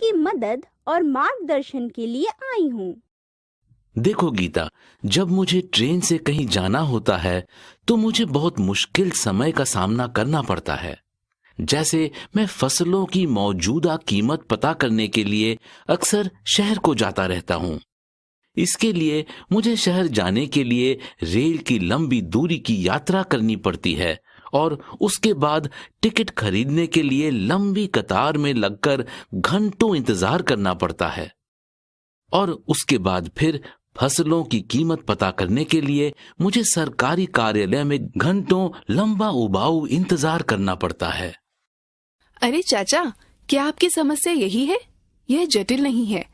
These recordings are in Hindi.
आपकी मदद और मार्गदर्शन के लिए आई हूँ। देखो गीता, जब मुझे ट्रेन से कहीं जाना होता है तो मुझे बहुत मुश्किल समय का सामना करना पड़ता है। जैसे मैं फसलों की मौजूदा कीमत पता करने के लिए अक्सर शहर को जाता रहता हूँ। इसके लिए मुझे शहर जाने के लिए रेल की लंबी दूरी की यात्रा करनी पड़ती है और उसके बाद टिकट खरीदने के लिए लंबी कतार में लगकर घंटों इंतजार करना पड़ता है। और उसके बाद फिर फसलों की कीमत पता करने के लिए मुझे सरकारी कार्यालय में घंटों लंबा उबाऊ इंतजार करना पड़ता है। अरे चाचा, क्या आपकी समस्या यही है? यह जटिल नहीं है।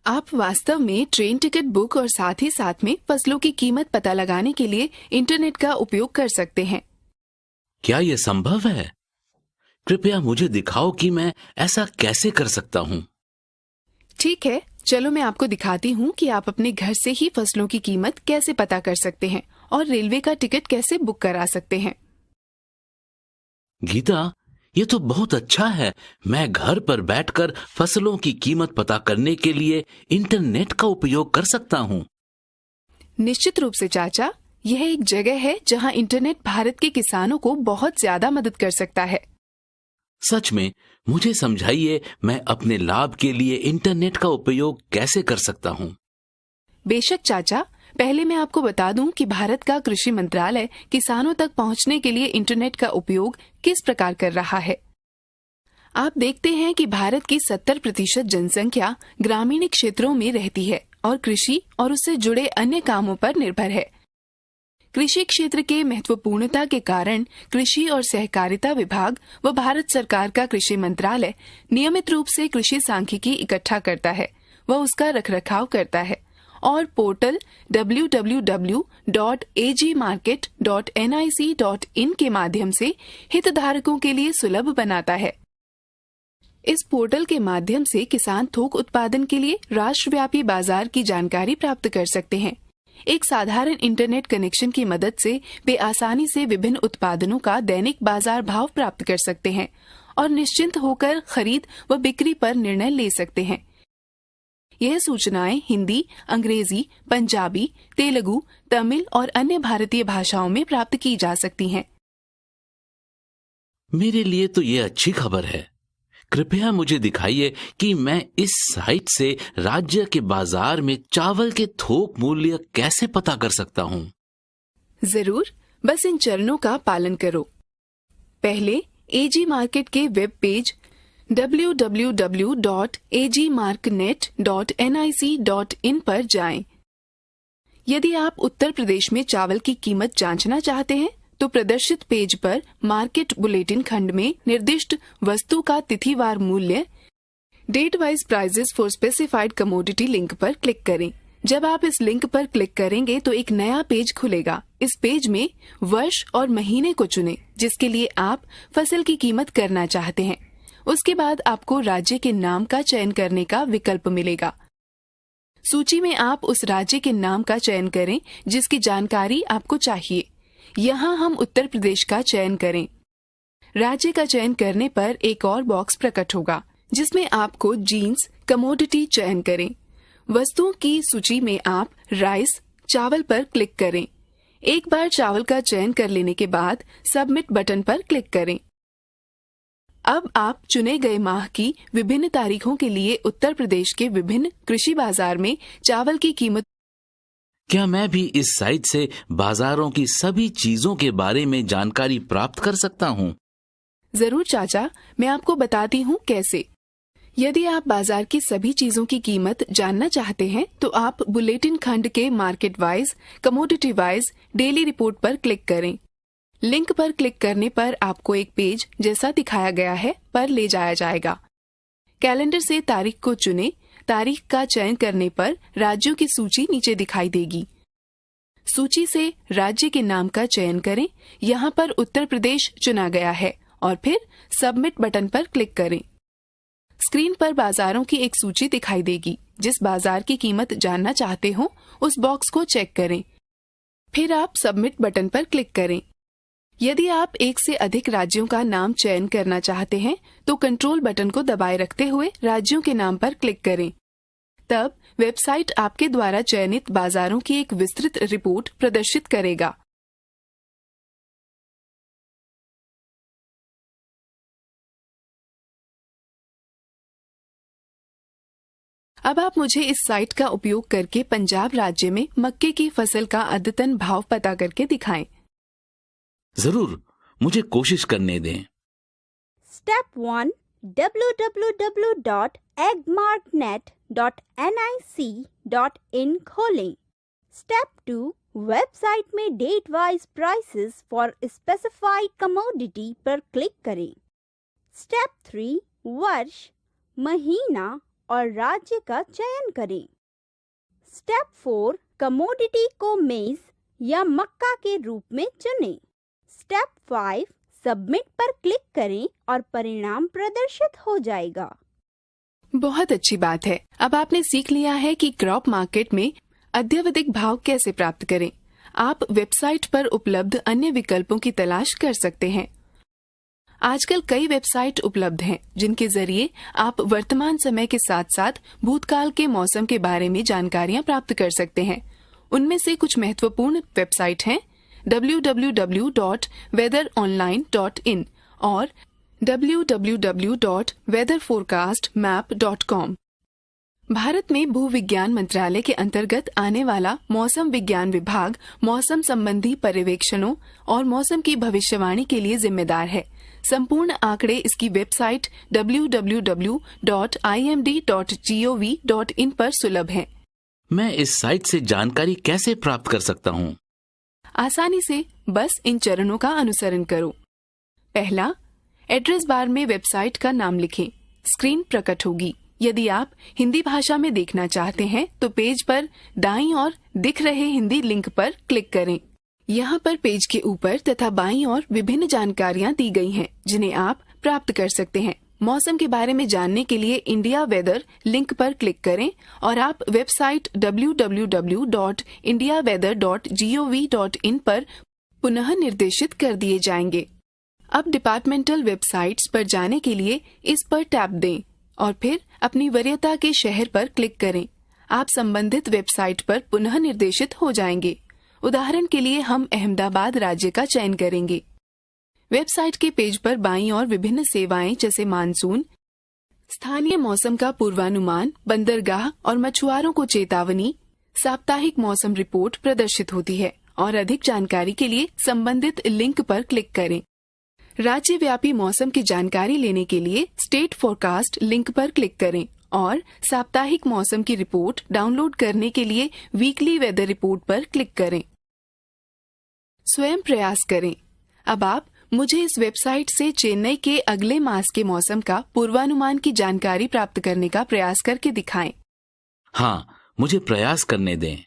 आप वास्तव में ट्रेन टिकट बुक और साथ ही साथ में फसलों की कीमत पता लगाने के लिए इंटरनेट का उपयोग कर सकते हैं। क्या यह संभव है? कृपया मुझे दिखाओ कि मैं ऐसा कैसे कर सकता हूँ। ठीक है, चलो मैं आपको दिखाती हूँ कि आप अपने घर से ही फसलों की कीमत कैसे पता कर सकते हैं और रेलवे का टिकट कैसे बुक करा सकते हैं। गीता, ये तो बहुत अच्छा है। मैं घर पर बैठकर फसलों की कीमत पता करने के लिए इंटरनेट का उपयोग कर सकता हूँ। निश्चित रूप से चाचा, यह एक जगह है जहाँ इंटरनेट भारत के किसानों को बहुत ज्यादा मदद कर सकता है। सच में, मुझे समझाइए, मैं अपने लाभ के लिए इंटरनेट का उपयोग कैसे कर सकता हूँ। बेशक चाचा, पहले मैं आपको बता दूं कि भारत का कृषि मंत्रालय किसानों तक पहुंचने के लिए इंटरनेट का उपयोग किस प्रकार कर रहा है। आप देखते हैं कि भारत की 70% जनसंख्या ग्रामीण क्षेत्रों में रहती है और कृषि और उससे जुड़े अन्य कामों पर निर्भर है। कृषि क्षेत्र के महत्वपूर्णता के कारण कृषि और सहकारिता विभाग व भारत सरकार का कृषि मंत्रालय नियमित रूप से कृषि सांख्यिकी इकट्ठा करता है व उसका रखरखाव करता है और पोर्टल www.agmarket.nic.in के माध्यम से हितधारकों के लिए सुलभ बनाता है। इस पोर्टल के माध्यम से किसान थोक उत्पादन के लिए राष्ट्रव्यापी बाजार की जानकारी प्राप्त कर सकते हैं। एक साधारण इंटरनेट कनेक्शन की मदद से वे आसानी से विभिन्न उत्पादनों का दैनिक बाजार भाव प्राप्त कर सकते हैं और निश्चिंत होकर खरीद व बिक्री पर निर्णय ले सकते हैं। यह सूचनाएं हिंदी, अंग्रेजी, पंजाबी, तेलुगु, तमिल और अन्य भारतीय भाषाओं में प्राप्त की जा सकती हैं। मेरे लिए तो ये अच्छी खबर है। कृपया मुझे दिखाइए कि मैं इस साइट से राज्य के बाजार में चावल के थोक मूल्य कैसे पता कर सकता हूँ। जरूर, बस इन चरणों का पालन करो। पहले एजी मार्केट के वेब पेज www.agmarknet.nic.in पर जाएं। यदि आप उत्तर प्रदेश में चावल की कीमत जांचना चाहते हैं तो प्रदर्शित पेज पर मार्केट बुलेटिन खंड में निर्दिष्ट वस्तु का तिथिवार मूल्य date wise prices for specified commodity link पर क्लिक करें। जब आप इस लिंक पर क्लिक करेंगे तो एक नया पेज खुलेगा। इस पेज में वर्ष और महीने को चुनें जिसके लिए आप फसल की कीमत करना चाहते हैं। उसके बाद आपको राज्य के नाम का चयन करने का विकल्प मिलेगा। सूची में आप उस राज्य के नाम का चयन करें जिसकी जानकारी आपको चाहिए। यहाँ हम उत्तर प्रदेश का चयन करें। राज्य का चयन करने पर एक और बॉक्स प्रकट होगा जिसमें आपको जीन्स कमोडिटी चयन करें। वस्तुओं की सूची में आप राइस चावल पर क्लिक करें। एक बार चावल का चयन कर लेने के बाद सबमिट बटन पर क्लिक करें। अब आप चुने गए माह की विभिन्न तारीखों के लिए उत्तर प्रदेश के विभिन्न कृषि बाजार में चावल की कीमत। क्या मैं भी इस साइट से बाजारों की सभी चीजों के बारे में जानकारी प्राप्त कर सकता हूँ? जरूर चाचा, मैं आपको बताती हूँ कैसे। यदि आप बाजार की सभी चीजों की कीमत जानना चाहते हैं तो आप बुलेटिन खंड के market wise, commodity wise, daily report पर क्लिक करें। लिंक पर क्लिक करने पर आपको एक पेज जैसा दिखाया गया है पर ले जाया जाएगा। कैलेंडर से तारीख को चुनें। तारीख का चयन करने पर राज्यों की सूची नीचे दिखाई देगी। सूची से राज्य के नाम का चयन करें। यहाँ पर उत्तर प्रदेश चुना गया है और फिर सबमिट बटन पर क्लिक करें। स्क्रीन पर बाजारों की एक सूची दिखाई देगी। जिस बाजार की कीमत जानना चाहते हो उस बॉक्स को चेक करें। फिर आप सबमिट बटन पर क्लिक करें। यदि आप एक से अधिक राज्यों का नाम चयन करना चाहते हैं तो कंट्रोल बटन को दबाए रखते हुए राज्यों के नाम पर क्लिक करें। तब वेबसाइट आपके द्वारा चयनित बाजारों की एक विस्तृत रिपोर्ट प्रदर्शित करेगा। अब आप मुझे इस साइट का उपयोग करके पंजाब राज्य में मक्के की फसल का अद्यतन भाव पता करके दिखाएं। जरूर, मुझे कोशिश करने दें। Step 1. www.eggmarknet.nic.in खोलें। Step 2. वेबसाइट में date wise prices for specified commodity पर क्लिक करें। Step 3. वर्ष, महीना और राज्य का चयन करें। Step 4. कमोडिटी को मेज या मक्का के रूप में चुनें। Step 5. सबमिट पर क्लिक करें और परिणाम प्रदर्शित हो जाएगा। बहुत अच्छी बात है। अब आपने सीख लिया है कि क्रॉप मार्केट में अद्यावधिक भाव कैसे प्राप्त करें। आप वेबसाइट पर उपलब्ध अन्य विकल्पों की तलाश कर सकते हैं। आजकल कई वेबसाइट उपलब्ध हैं जिनके जरिए आप वर्तमान समय के साथ साथ भूतकाल के मौसम के बारे में जानकारियां प्राप्त कर सकते हैं। उनमें से कुछ महत्वपूर्ण वेबसाइट हैं www.weatheronline.in और www.weatherforecastmap.com। भारत में भूविज्ञान मंत्रालय के अंतर्गत आने वाला मौसम विज्ञान विभाग मौसम संबंधी पर्यवेक्षणों और मौसम की भविष्यवाणी के लिए जिम्मेदार है। संपूर्ण आंकड़े इसकी वेबसाइट www.imd.gov.in पर सुलभ हैं। मैं इस साइट से जानकारी कैसे प्राप्त कर सकता हूँ? आसानी से बस इन चरणों का अनुसरण करो। पहला, एड्रेस बार में वेबसाइट का नाम लिखें। स्क्रीन प्रकट होगी। यदि आप हिंदी भाषा में देखना चाहते हैं तो पेज पर दाईं ओर दिख रहे हिंदी लिंक पर क्लिक करें। यहाँ पर पेज के ऊपर तथा बाईं ओर विभिन्न जानकारियाँ दी गई हैं जिन्हें आप प्राप्त कर सकते हैं। मौसम के बारे में जानने के लिए इंडिया वेदर लिंक पर क्लिक करें और आप वेबसाइट www.indiaweather.gov.in पर पुनः निर्देशित कर दिए जाएंगे। अब डिपार्टमेंटल वेबसाइट्स पर जाने के लिए इस पर टैप दें और फिर अपनी वरीयता के शहर पर क्लिक करें। आप संबंधित वेबसाइट पर पुनः निर्देशित हो जाएंगे। उदाहरण के लिए हम अहमदाबाद राज्य का चयन करेंगे। वेबसाइट के पेज पर बाईं ओर विभिन्न सेवाएं जैसे मानसून, स्थानीय मौसम का पूर्वानुमान, बंदरगाह और मछुआरों को चेतावनी, साप्ताहिक मौसम रिपोर्ट प्रदर्शित होती है और अधिक जानकारी के लिए संबंधित लिंक पर क्लिक करें। राज्यव्यापी मौसम की जानकारी लेने के लिए स्टेट फोरकास्ट लिंक पर क्लिक करें और साप्ताहिक मौसम की रिपोर्ट डाउनलोड करने के लिए वीकली वेदर रिपोर्ट पर क्लिक करें। स्वयं प्रयास करें। अब आप मुझे इस वेबसाइट से चेन्नई के अगले मास के मौसम का पूर्वानुमान की जानकारी प्राप्त करने का प्रयास करके दिखाएं। हाँ, मुझे प्रयास करने दें।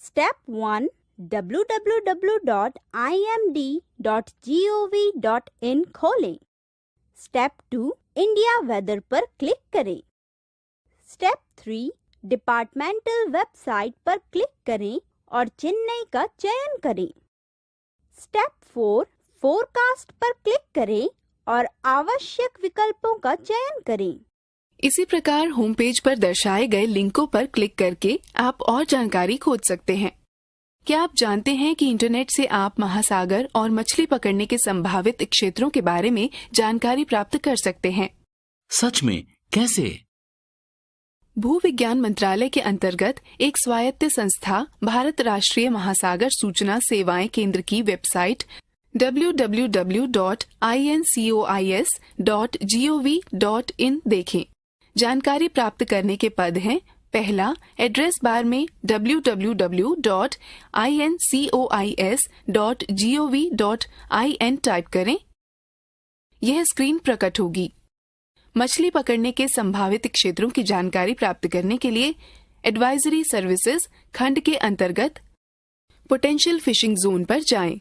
Step 1. www.imd.gov.in खोलें। Step 2. इंडिया वेदर पर क्लिक करें। Step 3. डिपार्टमेंटल वेबसाइट पर क्लिक करें और चेन्नई का चयन करें। Step 4. फोरकास्ट पर क्लिक करें और आवश्यक विकल्पों का चयन करें। इसी प्रकार होम पेज पर दर्शाए गए लिंकों पर क्लिक करके आप और जानकारी खोज सकते हैं। क्या आप जानते हैं कि इंटरनेट से आप महासागर और मछली पकड़ने के संभावित क्षेत्रों के बारे में जानकारी प्राप्त कर सकते हैं? सच में? कैसे? भूविज्ञान मंत्रालय के अंतर्गत एक स्वायत्त संस्था भारत राष्ट्रीय महासागर सूचना सेवाएं केंद्र की वेबसाइट www.incois.gov.in देखें। जानकारी प्राप्त करने के पद हैं। पहला, एड्रेस बार में www.incois.gov.in टाइप करें। यह स्क्रीन प्रकट होगी। मछली पकड़ने के संभावित क्षेत्रों की जानकारी प्राप्त करने के लिए एडवाइजरी सर्विसेज खंड के अंतर्गत पोटेंशियल फिशिंग जोन पर जाएं।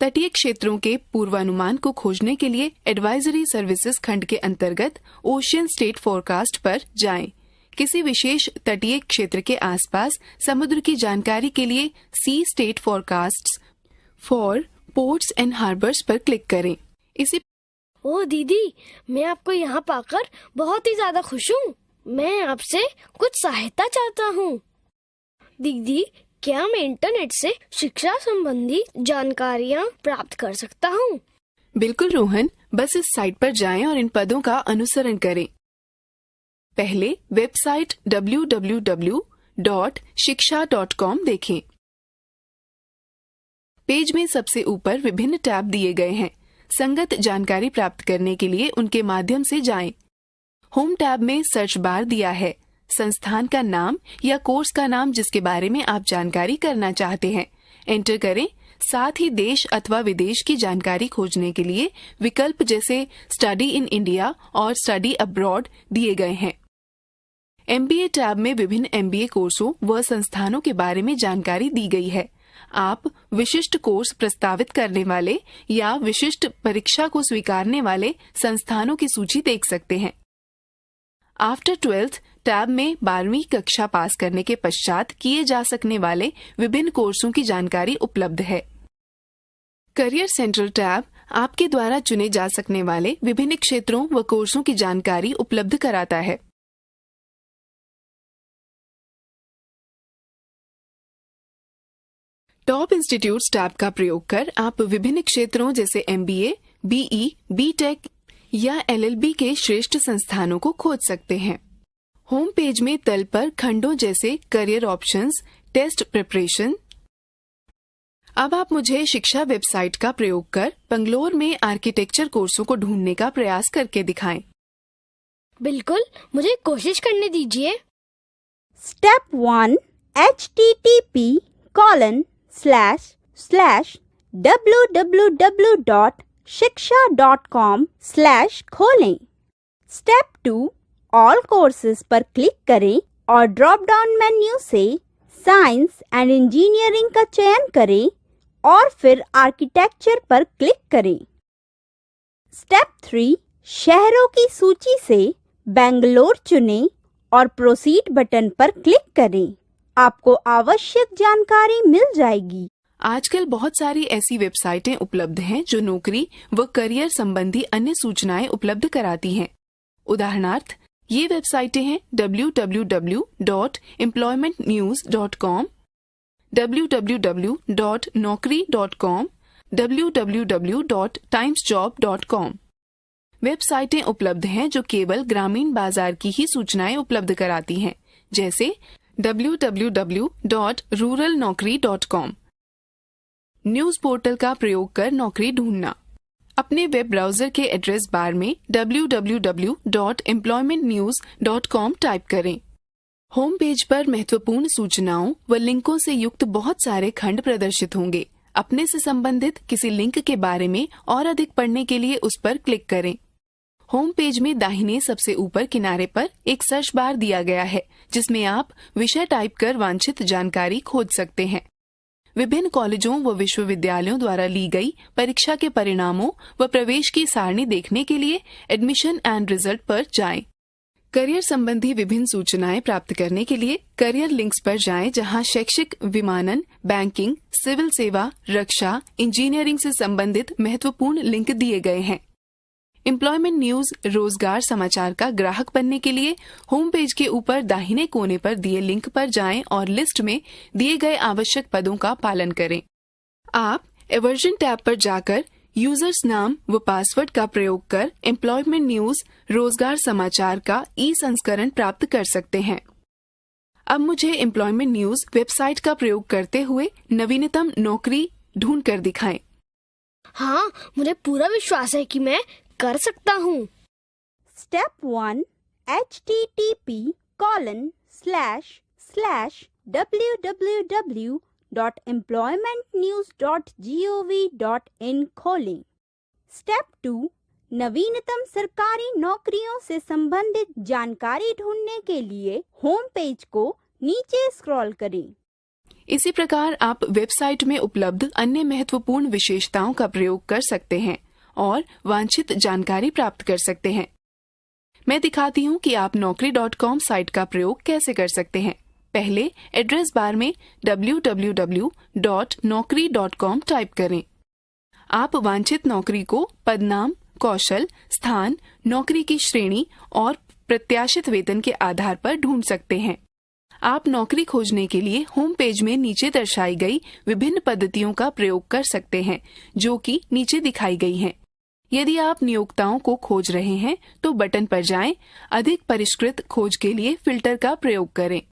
तटीय क्षेत्रों के पूर्वानुमान को खोजने के लिए एडवाइजरी सर्विसेज खंड के अंतर्गत ओशियन स्टेट फोरकास्ट पर जाएं। किसी विशेष तटीय क्षेत्र के आसपास समुद्र की जानकारी के लिए sea state forecasts for ports and harbours पर क्लिक करें। इसी ओ दीदी, मैं आपको यहाँ पाकर बहुत ही ज्यादा खुश हूँ। मैं आपसे कुछ सहायता चाहता हूँ। दीदी, क्या मैं इंटरनेट से शिक्षा संबंधी जानकारियाँ प्राप्त कर सकता हूँ? बिल्कुल रोहन, बस इस साइट पर जाएं और इन पदों का अनुसरण करें। पहले वेबसाइट www.shiksha.com देखें। पेज में सबसे ऊपर विभिन्न टैब दिए गए हैं। संगत जानकारी प्राप्त करने के लिए उनके माध्यम से जाएं। होम टैब में सर्च बार दिया है। संस्थान का नाम या कोर्स का नाम जिसके बारे में आप जानकारी करना चाहते हैं एंटर करें। साथ ही देश अथवा विदेश की जानकारी खोजने के लिए विकल्प जैसे स्टडी इन इंडिया और स्टडी अब्रॉड दिए गए हैं। MBA टैब में विभिन्न MBA कोर्सों व संस्थानों के बारे में जानकारी दी गई है। आप विशिष्ट कोर्स प्रस्तावित करने वाले या विशिष्ट परीक्षा को स्वीकारने वाले संस्थानों की सूची देख सकते हैं। आफ्टर 12th टैब में 12वीं कक्षा पास करने के पश्चात किए जा सकने वाले विभिन्न कोर्सों की जानकारी उपलब्ध है। करियर सेंट्रल टैब आपके द्वारा चुने जा सकने वाले विभिन्न क्षेत्रों व कोर्सों की जानकारी उपलब्ध कराता है। टॉप इंस्टीट्यूट्स टैब का प्रयोग कर आप विभिन्न क्षेत्रों जैसे MBA, BE, BTech या LLB के श्रेष्ठ संस्थानों को खोज सकते हैं। होम पेज में तल पर खंडों जैसे करियर ऑप्शंस, टेस्ट प्रिपरेशन। अब आप मुझे शिक्षा वेबसाइट का प्रयोग कर बंगलोर में आर्किटेक्चर कोर्सों को ढूंढने का प्रयास करके दिखाएं। बिल्कुल, मुझे कोशिश करने दीजिए। Step 1 http://www.shiksha.com/खोलें। Step 2 ऑल कोर्सेज पर क्लिक करें और ड्रॉप डाउन मेन्यू से साइंस एंड इंजीनियरिंग का चयन करें और फिर आर्किटेक्चर पर क्लिक करें। स्टेप 3 शहरों की सूची से बेंगलोर चुनें और प्रोसीड बटन पर क्लिक करें। आपको आवश्यक जानकारी मिल जाएगी। आजकल बहुत सारी ऐसी वेबसाइटें उपलब्ध हैं जो नौकरी व करियर संबंधी अन्य सूचनाएं उपलब्ध कराती हैं। उदाहरणार्थ, ये वेबसाइटें हैं www.employmentnews.com, www.naukri.com, www.timesjob.com। वेबसाइटें उपलब्ध हैं जो केवल ग्रामीण बाजार की ही सूचनाएं उपलब्ध कराती हैं, जैसे www.ruralnaukri.com। न्यूज पोर्टल का प्रयोग कर नौकरी ढूंढना। अपने वेब ब्राउजर के एड्रेस बार में www.employmentnews.com टाइप करें। होम पेज पर महत्वपूर्ण सूचनाओं व लिंकों से युक्त बहुत सारे खंड प्रदर्शित होंगे। अपने से संबंधित किसी लिंक के बारे में और अधिक पढ़ने के लिए उस पर क्लिक करें। होम पेज में दाहिने सबसे ऊपर किनारे पर एक सर्च बार दिया गया है, जिसमें आप विषय टाइप कर वांछित जानकारी खोज सकते हैं। विभिन्न कॉलेजों व विश्वविद्यालयों द्वारा ली गई परीक्षा के परिणामों व प्रवेश की सारणी देखने के लिए एडमिशन एंड रिजल्ट पर जाएं। करियर संबंधी विभिन्न सूचनाएं प्राप्त करने के लिए करियर लिंक्स पर जाएं, जहां शैक्षिक, विमानन, बैंकिंग, सिविल सेवा, रक्षा, इंजीनियरिंग से संबंधित महत्वपूर्ण लिंक दिए गए हैं। एम्प्लॉयमेंट न्यूज रोजगार समाचार का ग्राहक बनने के लिए होम पेज के ऊपर दाहिने कोने पर दिए लिंक पर जाएं और लिस्ट में दिए गए आवश्यक पदों का पालन करें। आप एवर्जन टैब पर जाकर यूजर्स नाम व पासवर्ड का प्रयोग कर एम्प्लॉयमेंट न्यूज रोजगार समाचार का संस्करण प्राप्त कर सकते हैं। अब मुझे एम्प्लॉयमेंट न्यूज वेबसाइट का प्रयोग करते हुए नवीनतम नौकरी ढूंढ कर दिखाएं। हाँ, मुझे पूरा विश्वास है कि मैं कर सकता हूँ। स्टेप 1 http://www.employmentnews.gov.in खोलें। स्टेप 2 नवीनतम सरकारी नौकरियों से संबंधित जानकारी ढूंढने के लिए होम पेज को नीचे स्क्रॉल करें। इसी प्रकार आप वेबसाइट में उपलब्ध अन्य महत्वपूर्ण विशेषताओं का प्रयोग कर सकते हैं और वांछित जानकारी प्राप्त कर सकते हैं। मैं दिखाती हूँ कि आप naukri.com साइट का प्रयोग कैसे कर सकते हैं। पहले एड्रेस बार में www.naukri.com टाइप करें। आप वांछित नौकरी को पदनाम, कौशल, स्थान, नौकरी की श्रेणी और प्रत्याशित वेतन के आधार पर ढूंढ सकते हैं। आप नौकरी खोजने के लिए होम पेज में नीचे दर्शाई गई विभिन्न पद्धतियों का प्रयोग कर सकते हैं, जो कि नीचे दिखाई गई हैं। यदि आप नियोक्ताओं को खोज रहे हैं तो बटन पर जाएं, अधिक परिष्कृत खोज के लिए फिल्टर का प्रयोग करें।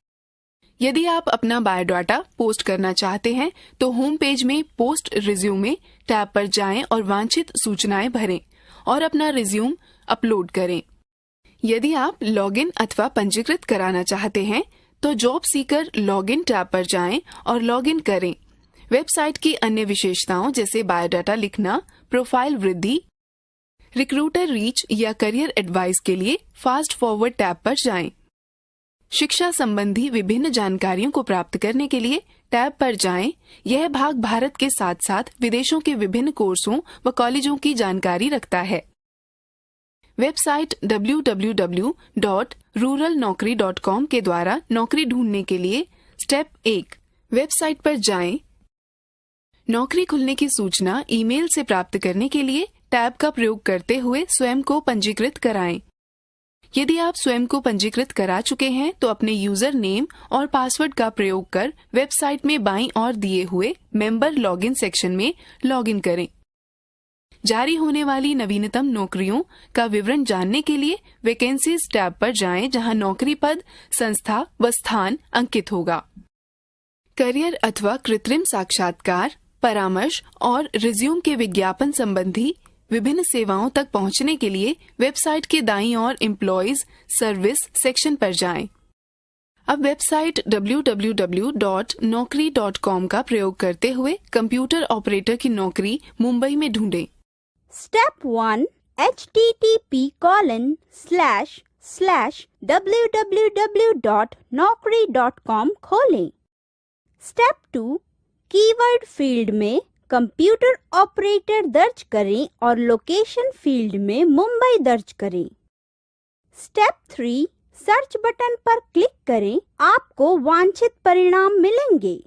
यदि आप अपना बायोडाटा पोस्ट करना चाहते हैं तो होम पेज में पोस्ट रिज्यूमे टैब पर जाएं और वांछित सूचनाएं भरें और अपना रिज्यूम अपलोड करें। यदि आप लॉगिन अथवा पंजीकृत कराना चाहते हैं तो जॉब सीकर लॉगिन टैब पर जाएं और लॉगिन करें। वेबसाइट की अन्य विशेषताओं जैसे बायोडाटा लिखना, प्रोफाइल वृद्धि, रिक्रूटर रीच या करियर एडवाइस के लिए फास्ट फॉरवर्ड टैब पर जाएं। शिक्षा संबंधी विभिन्न जानकारियों को प्राप्त करने के लिए टैब पर जाएं। यह भाग भारत के साथ साथ विदेशों के विभिन्न कोर्सों व कॉलेजों की जानकारी रखता है। वेबसाइट www.ruralnaukri.com के द्वारा नौकरी ढूंढने के लिए स्टेप 1, वेबसाइट पर जाएं। नौकरी खुलने की सूचना ईमेल से प्राप्त करने के लिए टैब का प्रयोग करते हुए स्वयं को पंजीकृत कराएं। यदि आप स्वयं को पंजीकृत करा चुके हैं तो अपने यूजर नेम और पासवर्ड का प्रयोग कर वेबसाइट में बाईं ओर दिए हुए मेंबर लॉगिन सेक्शन में लॉगिन करें। जारी होने वाली नवीनतम नौकरियों का विवरण जानने के लिए वैकेंसीज टैब पर जाएं, जहां नौकरी पद, संस्था व स्थान अंकित होगा। करियर अथवा कृत्रिम साक्षात्कार, परामर्श और रिज्यूम के विज्ञापन संबंधी विभिन्न सेवाओं तक पहुंचने के लिए वेबसाइट के दाईं ओर एम्प्लॉइज सर्विस सेक्शन पर जाएं। अब वेबसाइट www.naukri.com का प्रयोग करते हुए कंप्यूटर ऑपरेटर की नौकरी मुंबई में ढूंढें। Step 1, http://www.naukri.com खोलें। Step 2, कीवर्ड फील्ड में कंप्यूटर ऑपरेटर दर्ज करें और लोकेशन फील्ड में मुंबई दर्ज करें। स्टेप 3, सर्च बटन पर क्लिक करें, आपको वांछित परिणाम मिलेंगे।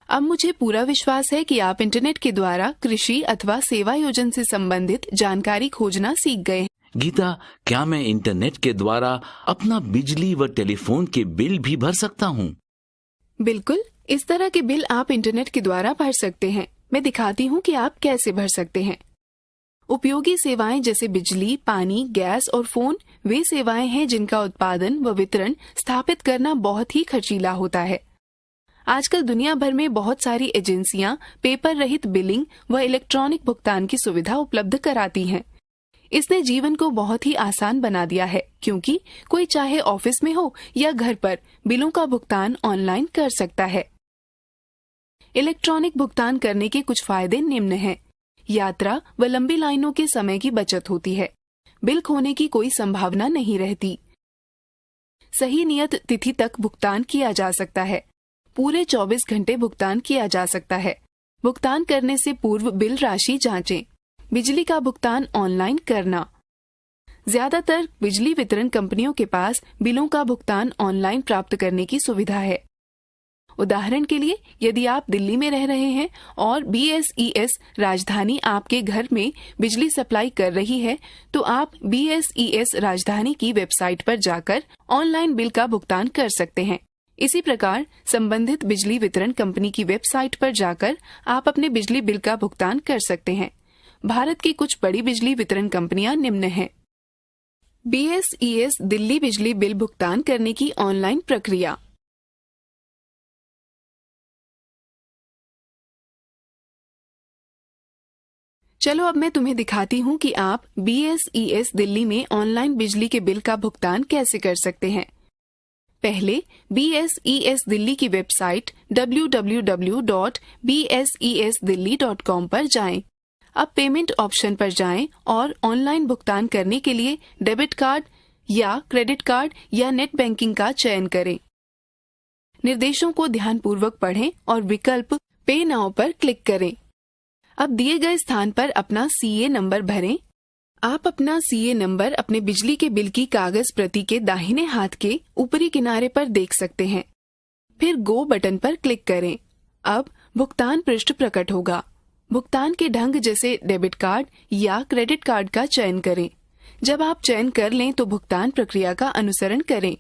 अब मुझे पूरा विश्वास है कि आप इंटरनेट के द्वारा कृषि अथवा सेवा योजन से संबंधित जानकारी खोजना सीख गए हैं। गीता, क्या मैं इंटरनेट के द्वारा अपना बिजली व टेलीफोन के बिल भी भर सकता हूँ? बिल्कुल, इस तरह के बिल आप इंटरनेट के द्वारा भर सकते हैं। मैं दिखाती हूँ कि आप कैसे भर सकते हैं। उपयोगी सेवाएं जैसे बिजली, पानी, गैस और फोन वे सेवाएं हैं जिनका उत्पादन व वितरण स्थापित करना बहुत ही खर्चीला होता है। आजकल दुनिया भर में बहुत सारी एजेंसियां पेपर रहित बिलिंग व इलेक्ट्रॉनिक भुगतान की सुविधा उपलब्ध कराती हैं। इसने जीवन को बहुत ही आसान बना दिया है, क्योंकि कोई चाहे ऑफिस में हो या घर पर बिलों का भुगतान ऑनलाइन कर सकता है। इलेक्ट्रॉनिक भुगतान करने के कुछ फायदे निम्न हैं। यात्रा व लंबी लाइनों के समय की बचत होती है। बिल खोने की कोई संभावना नहीं रहती। सही नियत तिथि तक भुगतान किया जा सकता है। पूरे 24 घंटे भुगतान किया जा सकता है। भुगतान करने से पूर्व बिल राशि जांचें। बिजली का भुगतान ऑनलाइन करना। ज्यादातर बिजली वितरण कंपनियों के पास बिलों का भुगतान ऑनलाइन प्राप्त करने की सुविधा है। उदाहरण के लिए, यदि आप दिल्ली में रह रहे हैं और BSES राजधानी आपके घर में बिजली सप्लाई कर रही है, तो आप BSES राजधानी की वेबसाइट पर जाकर ऑनलाइन बिल का भुगतान कर सकते हैं। इसी प्रकार संबंधित बिजली वितरण कंपनी की वेबसाइट पर जाकर आप अपने बिजली बिल का भुगतान कर सकते हैं। भारत की कुछ बड़ी बिजली वितरण कंपनियां निम्न हैं। BSES दिल्ली बिजली बिल भुगतान करने की ऑनलाइन प्रक्रिया। चलो अब मैं तुम्हें दिखाती हूँ कि आप BSES दिल्ली में ऑनलाइन बिजली के बिल का भुगतान कैसे कर सकते हैं। पहले BSES दिल्ली की वेबसाइट www.bsesdelhi.com पर जाएं। अब पेमेंट ऑप्शन पर जाएं और ऑनलाइन भुगतान करने के लिए डेबिट कार्ड या क्रेडिट कार्ड या नेट बैंकिंग का चयन करें। निर्देशों को ध्यानपूर्वक पढ़ें और विकल्प पे नाउ पर क्लिक करें। अब दिए गए स्थान पर अपना CA नंबर भरें। आप अपना CA नंबर अपने बिजली के बिल की कागज प्रति के दाहिने हाथ के ऊपरी किनारे पर देख सकते हैं। फिर गो बटन पर क्लिक करें। अब भुगतान पृष्ठ प्रकट होगा। भुगतान के ढंग जैसे डेबिट कार्ड या क्रेडिट कार्ड का चयन करें। जब आप चयन कर लें तो भुगतान प्रक्रिया का अनुसरण करें।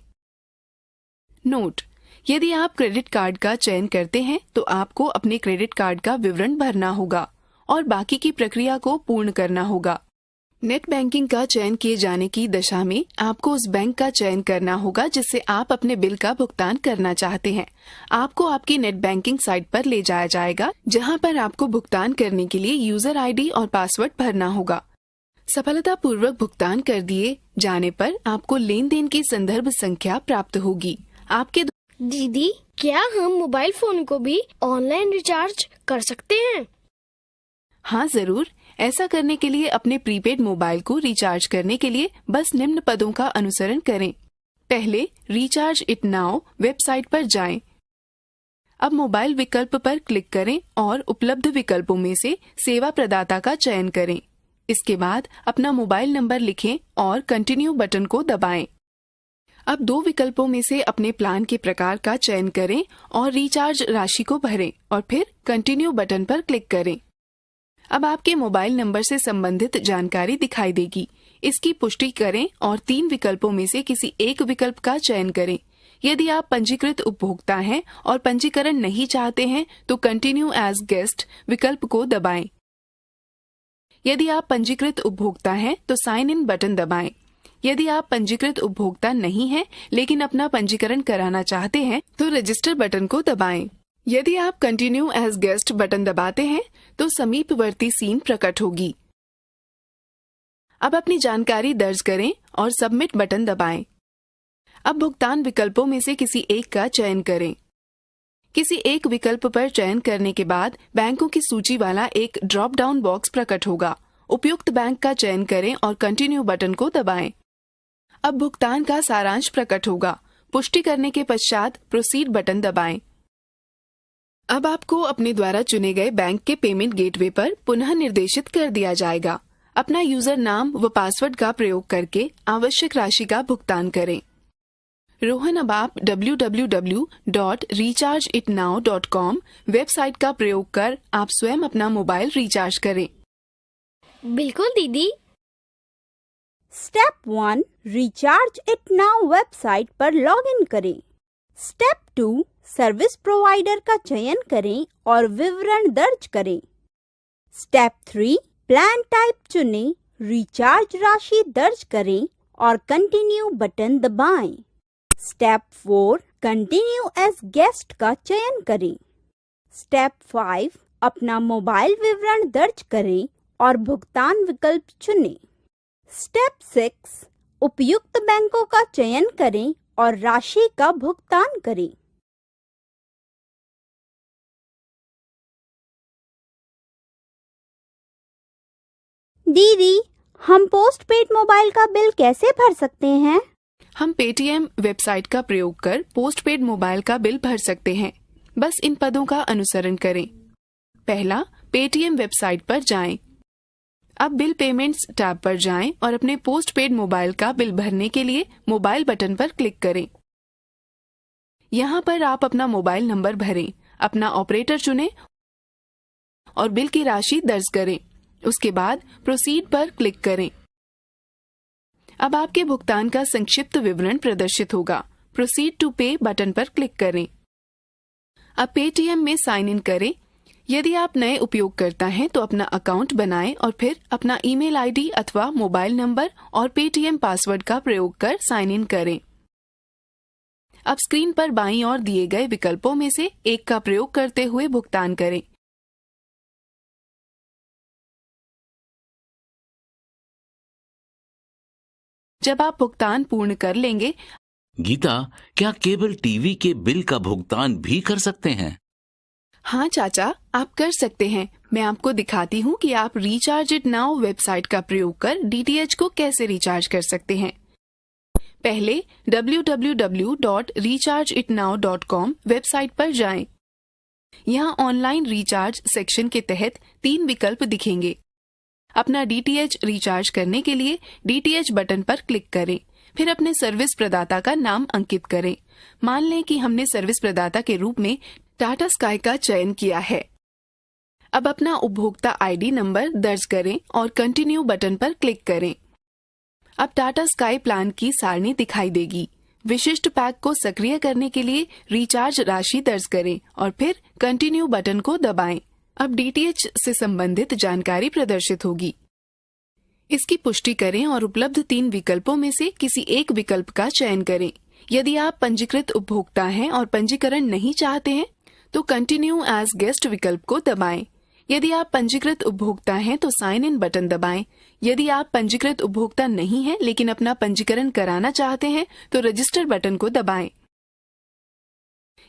नोट: यदि आप क्रेडिट कार्ड का चयन करते हैं तो आपको अपने क्रेडिट कार्ड का विवरण भरना होगा और बाकी की प्रक्रिया को पूर्ण करना होगा। नेट बैंकिंग का चयन किए जाने की दशा में आपको उस बैंक का चयन करना होगा जिससे आप अपने बिल का भुगतान करना चाहते हैं। आपको आपकी नेट बैंकिंग साइट पर ले जाया जाएगा, जहां पर आपको भुगतान करने के लिए यूजर आईडी और पासवर्ड भरना होगा। सफलतापूर्वक भुगतान कर दिए जाने पर आपको लेन देन की संदर्भ संख्या प्राप्त होगी। आपके दीदी, क्या हम मोबाइल फोन को भी ऑनलाइन रिचार्ज कर सकते हैं? हाँ जरूर। ऐसा करने के लिए अपने प्रीपेड मोबाइल को रिचार्ज करने के लिए बस निम्न पदों का अनुसरण करें। पहले रिचार्ज इट नाउ वेबसाइट पर जाएं। अब मोबाइल विकल्प पर क्लिक करें और उपलब्ध विकल्पों में से सेवा प्रदाता का चयन करें। इसके बाद अपना मोबाइल नंबर लिखें और कंटिन्यू बटन को दबाएं। अब दो विकल्पों में से अपने प्लान के प्रकार का चयन करें और रिचार्ज राशि को भरें और फिर कंटिन्यू बटन पर क्लिक करें। अब आपके मोबाइल नंबर से संबंधित जानकारी दिखाई देगी। इसकी पुष्टि करें और 3 विकल्पों में से किसी एक विकल्प का चयन करें। यदि आप पंजीकृत उपभोक्ता हैं और पंजीकरण नहीं चाहते हैं तो कंटिन्यू एज गेस्ट विकल्प को दबाएं। यदि आप पंजीकृत उपभोक्ता हैं तो साइन इन बटन दबाएं। यदि आप पंजीकृत उपभोक्ता नहीं हैं लेकिन अपना पंजीकरण कराना चाहते हैं तो रजिस्टर बटन को दबाएं। यदि आप कंटिन्यू एज गेस्ट बटन दबाते हैं तो समीपवर्ती सीन प्रकट होगी। अब अपनी जानकारी दर्ज करें और सबमिट बटन दबाएं। अब भुगतान विकल्पों में से किसी एक का चयन करें। किसी एक विकल्प पर चयन करने के बाद बैंकों की सूची वाला एक ड्रॉप डाउन बॉक्स प्रकट होगा। उपयुक्त बैंक का चयन करें और कंटिन्यू बटन को दबाएं। अब भुगतान का सारांश प्रकट होगा। पुष्टि करने के पश्चात प्रोसीड बटन दबाएं। अब आपको अपने द्वारा चुने गए बैंक के पेमेंट गेटवे पर पुनः निर्देशित कर दिया जाएगा। अपना यूजर नाम व पासवर्ड का प्रयोग करके आवश्यक राशि का भुगतान करें। रोहन, अब आप www.rechargeitnow.com वेबसाइट का प्रयोग कर आप स्वयं अपना मोबाइल रिचार्ज करें। बिल्कुल दीदी। Step 1 recharge it now website पर लॉगिन करें। स्टेप 2 सर्विस प्रोवाइडर का चयन करें और विवरण दर्ज करें। स्टेप 3 प्लान टाइप चुनें, रिचार्ज राशि दर्ज करें और कंटिन्यू बटन दबाएं। स्टेप 4 कंटिन्यू एज गेस्ट का चयन करें। स्टेप 5 अपना मोबाइल विवरण दर्ज करें और भुगतान विकल्प चुनें। स्टेप 6 उपयुक्त बैंकों का चयन करें और राशि का भुगतान करें। दीदी, हम पोस्टपेड मोबाइल का बिल कैसे भर सकते हैं? हम पेटीएम वेबसाइट का प्रयोग कर पोस्टपेड मोबाइल का बिल भर सकते हैं। बस इन पदों का अनुसरण करें। पहला, पेटीएम वेबसाइट पर जाएं। अब बिल पेमेंट्स टैब पर जाएं और अपने पोस्टपेड मोबाइल का बिल भरने के लिए मोबाइल बटन पर क्लिक करें। यहाँ पर आप अपना मोबाइल नंबर भरें, अपना ऑपरेटर चुनें और बिल की राशि दर्ज करें। उसके बाद प्रोसीड पर क्लिक करें। अब आपके भुगतान का संक्षिप्त विवरण प्रदर्शित होगा। प्रोसीड टू पे बटन पर क्लिक करें। अब पेटीएम में साइन इन करें। यदि आप नए उपयोगकर्ता हैं तो अपना अकाउंट बनाएं और फिर अपना ईमेल आईडी अथवा मोबाइल नंबर और पेटीएम पासवर्ड का प्रयोग कर साइन इन करें। अब स्क्रीन पर बाईं ओर दिए गए विकल्पों में से एक का प्रयोग करते हुए भुगतान करें। जब आप भुगतान पूर्ण कर लेंगे। गीता, क्या केबल टीवी के बिल का भुगतान भी कर सकते हैं? हाँ चाचा, आप कर सकते हैं। मैं आपको दिखाती हूँ कि आप रिचार्ज इट नाउ वेबसाइट का प्रयोग कर डीटीएच को कैसे रिचार्ज कर सकते हैं। पहले www.rechargeitnow.com वेबसाइट पर जाएं। यहाँ ऑनलाइन रिचार्ज सेक्शन के तहत 3 विकल्प दिखेंगे। अपना डीटीएच रिचार्ज करने के लिए डीटीएच बटन पर क्लिक करें, फिर अपने सर्विस प्रदाता का नाम अंकित करें मान लें कि हमने सर्विस प्रदाता के रूप में टाटा स्काई का चयन किया है। अब अपना उपभोक्ता आईडी नंबर दर्ज करें और कंटिन्यू बटन पर क्लिक करें। अब टाटा स्काई प्लान की सारणी दिखाई देगी। विशिष्ट पैक को सक्रिय करने के लिए रिचार्ज राशि दर्ज करें और फिर कंटिन्यू बटन को दबाएं। अब डीटीएच से संबंधित जानकारी प्रदर्शित होगी। इसकी पुष्टि करें और उपलब्ध 3 विकल्पों में से किसी एक विकल्प का चयन करें। यदि आप पंजीकृत उपभोक्ता हैं और पंजीकरण नहीं चाहते हैं तो कंटिन्यू एज गेस्ट विकल्प को दबाएं। यदि आप पंजीकृत उपभोक्ता हैं तो साइन इन बटन दबाएं। यदि आप पंजीकृत उपभोक्ता नहीं हैं लेकिन अपना पंजीकरण कराना चाहते हैं तो रजिस्टर बटन को दबाएं।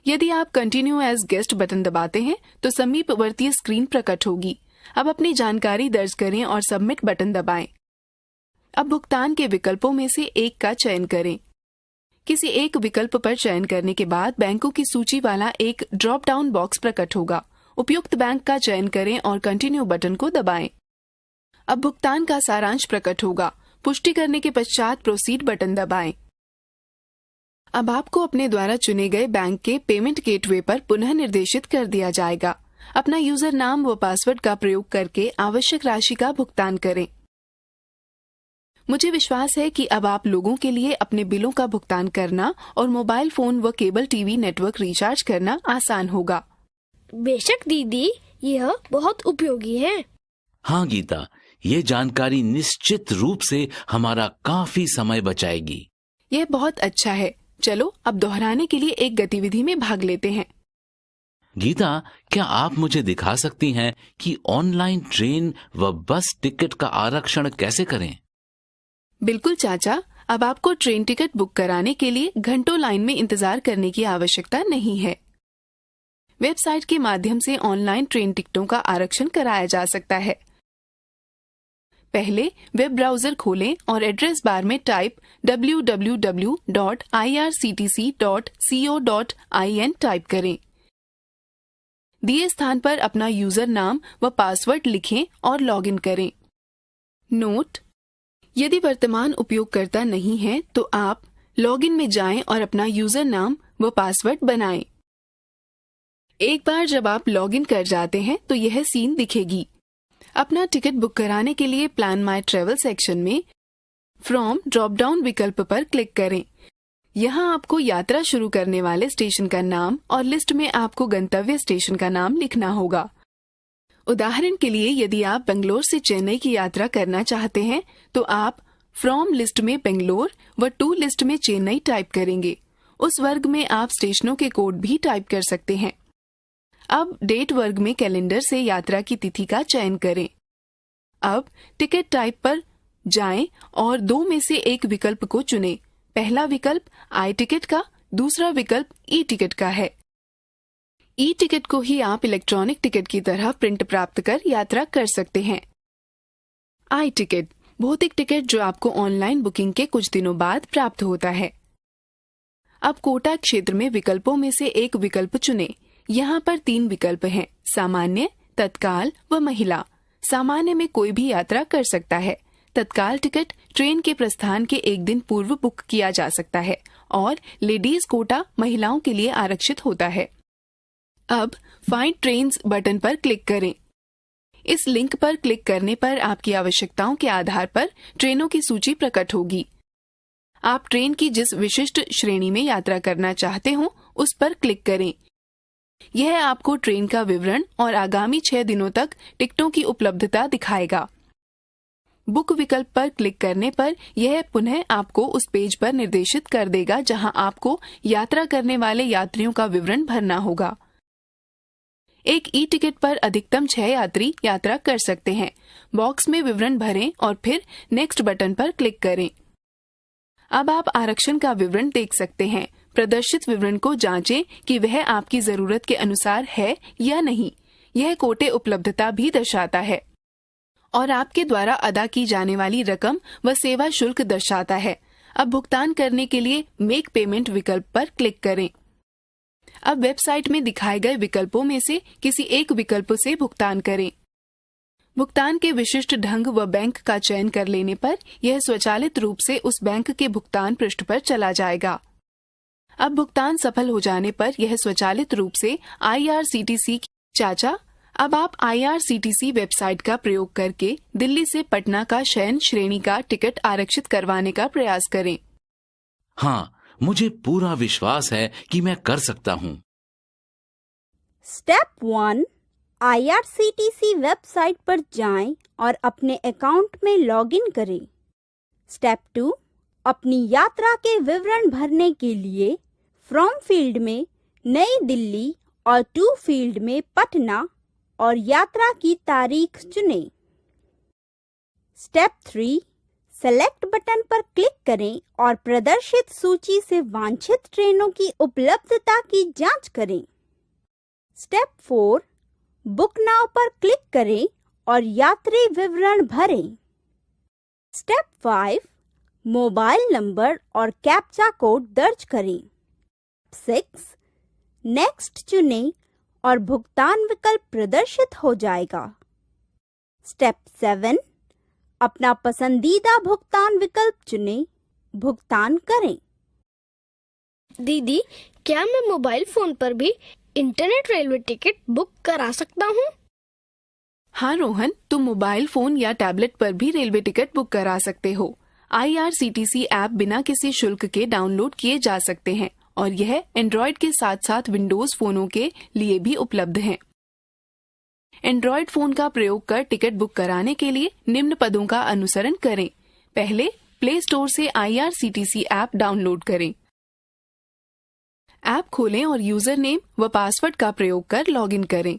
यदि आप कंटिन्यू एज गेस्ट बटन दबाते हैं तो समीपवर्ती स्क्रीन प्रकट होगी। अब अपनी जानकारी दर्ज करें और सबमिट बटन दबाएं। अब भुगतान के विकल्पों में से एक का चयन करें। किसी एक विकल्प पर चयन करने के बाद बैंकों की सूची वाला एक ड्रॉप डाउन बॉक्स प्रकट होगा। उपयुक्त बैंक का चयन करें और कंटिन्यू बटन को दबाएं। अब भुगतान का सारांश प्रकट होगा। पुष्टि करने के पश्चात प्रोसीड बटन दबाएं। अब आपको अपने द्वारा चुने गए बैंक के पेमेंट गेटवे पर पुनः निर्देशित कर दिया जाएगा। अपना यूजर नाम व पासवर्ड का प्रयोग करके आवश्यक राशि का भुगतान करें। मुझे विश्वास है कि अब आप लोगों के लिए अपने बिलों का भुगतान करना और मोबाइल फोन व केबल टीवी नेटवर्क रिचार्ज करना आसान होगा। बेशक दीदी, यह बहुत उपयोगी है। हाँ गीता, ये जानकारी निश्चित रूप से हमारा काफी समय बचाएगी। यह बहुत अच्छा है। चलो अब दोहराने के लिए एक गतिविधि में भाग लेते हैं। गीता, क्या आप मुझे दिखा सकती हैं कि ऑनलाइन ट्रेन व बस टिकट का आरक्षण कैसे करें? बिल्कुल चाचा, अब आपको ट्रेन टिकट बुक कराने के लिए घंटों लाइन में इंतजार करने की आवश्यकता नहीं है। वेबसाइट के माध्यम से ऑनलाइन ट्रेन टिकटों का आरक्षण कराया जा सकता है। पहले वेब ब्राउजर खोलें और एड्रेस बार में टाइप www.irctc.co.in टाइप करें। दिए स्थान पर अपना यूजर नाम व पासवर्ड लिखें और लॉगिन करें। नोट: यदि वर्तमान उपयोगकर्ता नहीं है तो आप लॉगिन में जाएं और अपना यूजर नाम व पासवर्ड बनाएं। एक बार जब आप लॉगिन कर जाते हैं तो यह सीन दिखेगी। अपना टिकट बुक कराने के लिए प्लान माई ट्रेवल सेक्शन में फ्रॉम ड्रॉप डाउन विकल्प पर क्लिक करें। यहाँ आपको यात्रा शुरू करने वाले स्टेशन का नाम और लिस्ट में आपको गंतव्य स्टेशन का नाम लिखना होगा। उदाहरण के लिए यदि आप बेंगलोर से चेन्नई की यात्रा करना चाहते हैं तो आप फ्रॉम लिस्ट में बेंगलोर व टू लिस्ट में चेन्नई टाइप करेंगे। उस वर्ग में आप स्टेशनों के कोड भी टाइप कर सकते हैं। अब डेट वर्ग में कैलेंडर से यात्रा की तिथि का चयन करें। अब टिकट टाइप पर जाएं और 2 में से एक विकल्प को चुनें। पहला विकल्प आई टिकट का, दूसरा विकल्प ई टिकट का है। ई टिकट को ही आप इलेक्ट्रॉनिक टिकट की तरह प्रिंट प्राप्त कर यात्रा कर सकते हैं। आई टिकट भौतिक टिकट जो आपको ऑनलाइन बुकिंग के कुछ दिनों बाद प्राप्त होता है। अब कोटा क्षेत्र में विकल्पों में से एक विकल्प चुनें। यहाँ पर 3 विकल्प हैं: सामान्य, तत्काल व महिला। सामान्य में कोई भी यात्रा कर सकता है। तत्काल टिकट ट्रेन के प्रस्थान के एक दिन पूर्व बुक किया जा सकता है और लेडीज कोटा महिलाओं के लिए आरक्षित होता है। अब फाइंड ट्रेन्स बटन पर क्लिक करें। इस लिंक पर क्लिक करने पर आपकी आवश्यकताओं के आधार पर ट्रेनों की सूची प्रकट होगी। आप ट्रेन की जिस विशिष्ट श्रेणी में यात्रा करना चाहते हो उस पर क्लिक करें। यह आपको ट्रेन का विवरण और आगामी 6 दिनों तक टिकटों की उपलब्धता दिखाएगा। बुक विकल्प पर क्लिक करने पर यह पुनः आपको उस पेज पर निर्देशित कर देगा जहां आपको यात्रा करने वाले यात्रियों का विवरण भरना होगा। एक ई टिकट पर अधिकतम 6 यात्री यात्रा कर सकते हैं। बॉक्स में विवरण भरें और फिर नेक्स्ट बटन पर क्लिक करें। अब आप आरक्षण का विवरण देख सकते हैं। प्रदर्शित विवरण को जांचें कि वह आपकी जरूरत के अनुसार है या नहीं। यह कोटे उपलब्धता भी दर्शाता है और आपके द्वारा अदा की जाने वाली रकम व सेवा शुल्क दर्शाता है। अब भुगतान करने के लिए मेक पेमेंट विकल्प पर क्लिक करें। अब वेबसाइट में दिखाए गए विकल्पों में से किसी एक विकल्प से भुगतान करें। भुगतान के विशिष्ट ढंग व बैंक का चयन कर लेने पर यह स्वचालित रूप से उस बैंक के भुगतान पृष्ठ पर चला जाएगा। अब भुगतान सफल हो जाने पर यह स्वचालित रूप से IRCTC चाचा, अब आप IRCTC वेबसाइट का प्रयोग करके दिल्ली से पटना का शयन श्रेणी का टिकट आरक्षित करवाने का प्रयास करें। हाँ, मुझे पूरा विश्वास है कि मैं कर सकता हूँ। स्टेप 1, IRCTC वेबसाइट पर जाएं और अपने अकाउंट में लॉगिन करें। स्टेप 2, अपनी यात्रा के विवरण भरने के लिए फ्रॉम फील्ड में नई दिल्ली और टू फील्ड में पटना और यात्रा की तारीख चुनें। स्टेप 3, सेलेक्ट बटन पर क्लिक करें और प्रदर्शित सूची से वांछित ट्रेनों की उपलब्धता की जांच करें। स्टेप 4, बुक नाउ पर क्लिक करें और यात्री विवरण भरें। स्टेप 5, मोबाइल नंबर और कैप्चा कोड दर्ज करें। 6, नेक्स्ट चुनें और भुगतान विकल्प प्रदर्शित हो जाएगा। स्टेप 7, अपना पसंदीदा भुगतान विकल्प चुनें, भुगतान करें। दीदी, क्या मैं मोबाइल फोन पर भी इंटरनेट रेलवे टिकट बुक करा सकता हूँ? हाँ रोहन, तुम मोबाइल फोन या टैबलेट पर भी रेलवे टिकट बुक करा सकते हो। IRCTC ऐप बिना किसी शुल्क के डाउनलोड किए जा सकते हैं और यह एंड्रॉइड के साथ साथ विंडोज फोनों के लिए भी उपलब्ध है। एंड्रॉइड फोन का प्रयोग कर टिकट बुक कराने के लिए निम्न पदों का अनुसरण करें। पहले, प्ले स्टोर से IRCTC ऐप डाउनलोड करें। ऐप खोलें और यूजर नेम व पासवर्ड का प्रयोग कर लॉगिन करें।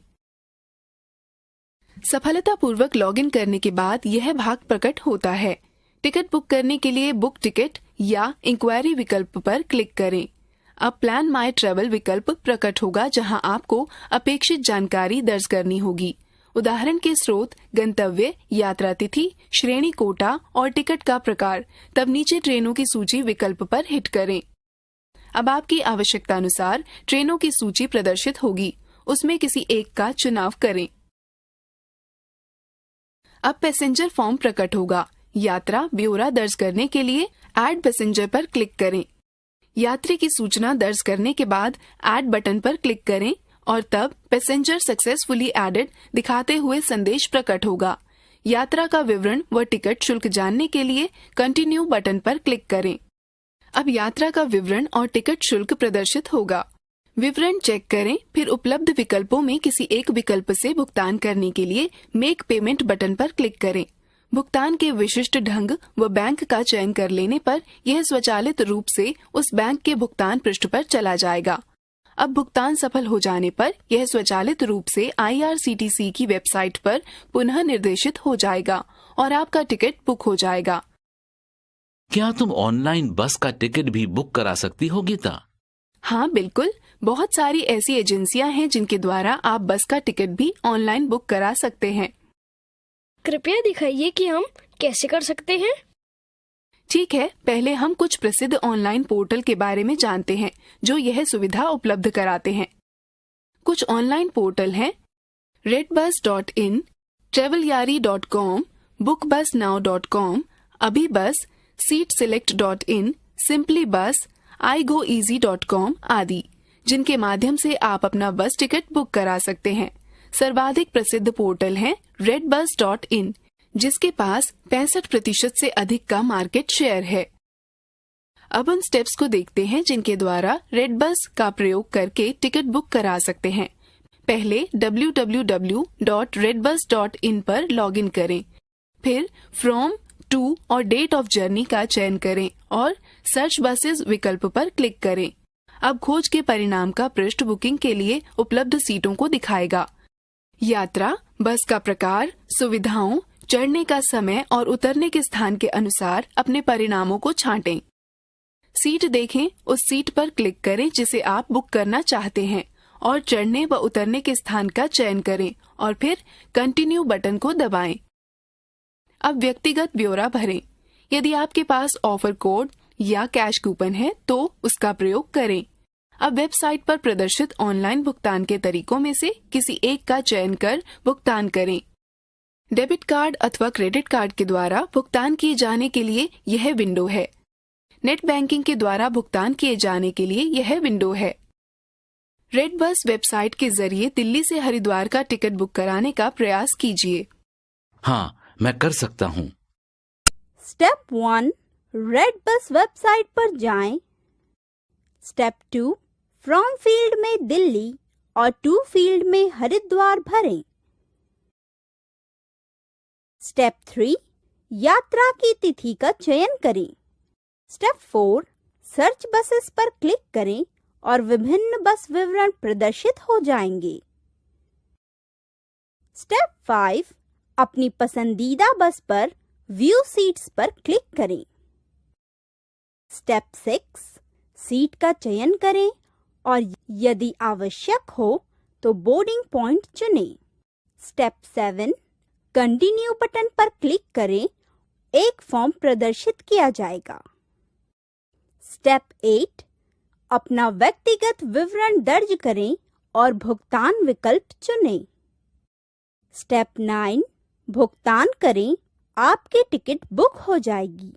सफलतापूर्वक लॉगिन करने के बाद यह भाग प्रकट होता है। टिकट बुक करने के लिए बुक टिकट या इंक्वायरी विकल्प पर क्लिक करें। अब प्लान माई ट्रेवल विकल्प प्रकट होगा, जहां आपको अपेक्षित जानकारी दर्ज करनी होगी। उदाहरण के स्रोत, गंतव्य, यात्रा तिथि, श्रेणी कोटा और टिकट का प्रकार। तब नीचे ट्रेनों की सूची विकल्प पर हिट करें। अब आपकी आवश्यकता अनुसार ट्रेनों की सूची प्रदर्शित होगी, उसमें किसी एक का चुनाव करें। अब पैसेंजर फॉर्म प्रकट होगा। यात्रा ब्यौरा दर्ज करने के लिए ऐड पैसेंजर पर क्लिक करें। यात्री की सूचना दर्ज करने के बाद ऐड बटन पर क्लिक करें और तब पैसेंजर सक्सेसफुली एडेड दिखाते हुए संदेश प्रकट होगा। यात्रा का विवरण व टिकट शुल्क जानने के लिए कंटिन्यू बटन पर क्लिक करें। अब यात्रा का विवरण और टिकट शुल्क प्रदर्शित होगा। विवरण चेक करें, फिर उपलब्ध विकल्पों में किसी एक विकल्प से भुगतान करने के लिए मेक पेमेंट बटन पर क्लिक करें। भुगतान के विशिष्ट ढंग व बैंक का चयन कर लेने पर यह स्वचालित रूप से उस बैंक के भुगतान पृष्ठ पर चला जाएगा। अब भुगतान सफल हो जाने पर यह स्वचालित रूप से IRCTC की वेबसाइट पर पुनः निर्देशित हो जाएगा और आपका टिकट बुक हो जाएगा। क्या तुम ऑनलाइन बस का टिकट भी बुक करा सकती हो गीता? हाँ बिल्कुल, बहुत सारी ऐसी एजेंसियां हैं जिनके द्वारा आप बस का टिकट भी ऑनलाइन बुक करा सकते हैं। कृपया दिखाइए कि हम कैसे कर सकते हैं। ठीक है, पहले हम कुछ प्रसिद्ध ऑनलाइन पोर्टल के बारे में जानते हैं जो यह सुविधा उपलब्ध कराते हैं। कुछ ऑनलाइन पोर्टल हैं redbus.in, travelyaari.com, bookbusnow.com, abhibus, seatselect.in, simplybus, igoeasy.com आदि, जिनके माध्यम से आप अपना बस टिकट बुक करा सकते हैं। सर्वाधिक प्रसिद्ध पोर्टल है redbus.in, जिसके पास 65% से अधिक का मार्केट शेयर है। अब उन स्टेप्स को देखते हैं जिनके द्वारा रेडबस का प्रयोग करके टिकट बुक करा सकते हैं। पहले www.redbus.in पर लॉगिन करें, फिर फ्रॉम, टू और डेट ऑफ जर्नी का चयन करें और सर्च बसेस विकल्प पर क्लिक करें। अब खोज के परिणाम का पृष्ठ बुकिंग के लिए उपलब्ध सीटों को दिखाएगा। यात्रा, बस का प्रकार, सुविधाओं, चढ़ने का समय और उतरने के स्थान के अनुसार अपने परिणामों को छांटें। सीट देखें, उस सीट पर क्लिक करें जिसे आप बुक करना चाहते हैं और चढ़ने व उतरने के स्थान का चयन करें और फिर कंटिन्यू बटन को दबाएं। अब व्यक्तिगत ब्यौरा भरें। यदि आपके पास ऑफर कोड या कैश कूपन है तो उसका प्रयोग करें। अब वेबसाइट पर प्रदर्शित ऑनलाइन भुगतान के तरीकों में से किसी एक का चयन कर भुगतान करें। डेबिट कार्ड अथवा क्रेडिट कार्ड के द्वारा भुगतान किए जाने के लिए यह विंडो है। नेट बैंकिंग के द्वारा भुगतान किए जाने के लिए यह विंडो है। रेड बस वेबसाइट के जरिए दिल्ली से हरिद्वार का टिकट बुक कराने का प्रयास कीजिए। हाँ, मैं कर सकता हूँ। स्टेप 1, रेड बस वेबसाइट पर जाएं। स्टेप 2, फ्रॉम फील्ड में दिल्ली और टू फील्ड में हरिद्वार भरें। स्टेप 3, यात्रा की तिथि का चयन करें। स्टेप 4, सर्च बसेस पर क्लिक करें और विभिन्न बस विवरण प्रदर्शित हो जाएंगे। स्टेप 5, अपनी पसंदीदा बस पर व्यू सीट्स पर क्लिक करें। स्टेप 6, सीट का चयन करें और यदि आवश्यक हो तो बोर्डिंग पॉइंट चुनें। स्टेप 7, कंटिन्यू बटन पर क्लिक करें, एक फॉर्म प्रदर्शित किया जाएगा। स्टेप 8, अपना व्यक्तिगत विवरण दर्ज करें और भुगतान विकल्प चुनें। स्टेप 9, भुगतान करें, आपकी टिकट बुक हो जाएगी।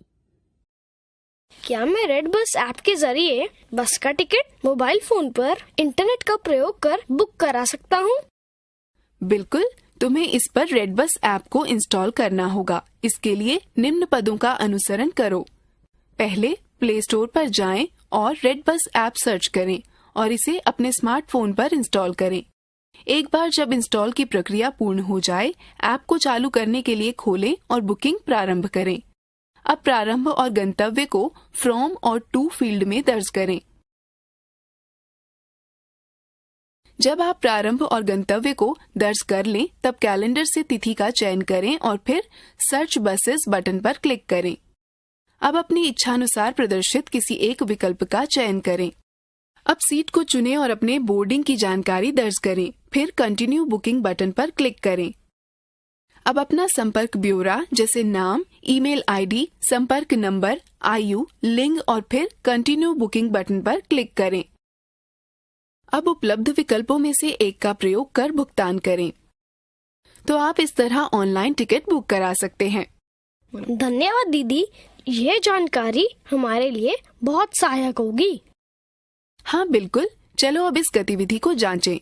क्या मैं रेड बस ऐप के जरिए बस का टिकट मोबाइल फोन पर इंटरनेट का प्रयोग कर बुक करा सकता हूँ? बिल्कुल, तुम्हें इस पर रेड बस ऐप को इंस्टॉल करना होगा। इसके लिए निम्न पदों का अनुसरण करो। पहले प्ले स्टोर पर जाएं और रेड बस ऐप सर्च करें और इसे अपने स्मार्टफोन पर इंस्टॉल करें। एक बार जब इंस्टॉल की प्रक्रिया पूर्ण हो जाए, ऐप को चालू करने के लिए खोलें और बुकिंग प्रारंभ करें। अब प्रारंभ और गंतव्य को फ्रॉम और टू फील्ड में दर्ज करें। जब आप प्रारंभ और गंतव्य को दर्ज कर लें, तब कैलेंडर से तिथि का चयन करें और फिर सर्च बसेस बटन पर क्लिक करें। अब अपनी इच्छानुसार प्रदर्शित किसी एक विकल्प का चयन करें। अब सीट को चुनें और अपने बोर्डिंग की जानकारी दर्ज करें। फिर कंटिन्यू बुकिंग बटन पर क्लिक करें। अब अपना संपर्क ब्यौरा जैसे नाम, ईमेल आईडी, संपर्क नंबर, आयु, लिंग और फिर कंटिन्यू बुकिंग बटन पर क्लिक करें। अब उपलब्ध विकल्पों में से एक का प्रयोग कर भुगतान करें। तो आप इस तरह ऑनलाइन टिकट बुक करा सकते हैं। धन्यवाद दीदी, यह जानकारी हमारे लिए बहुत सहायक होगी। हाँ बिल्कुल, चलो अब इस गतिविधि को जांचें।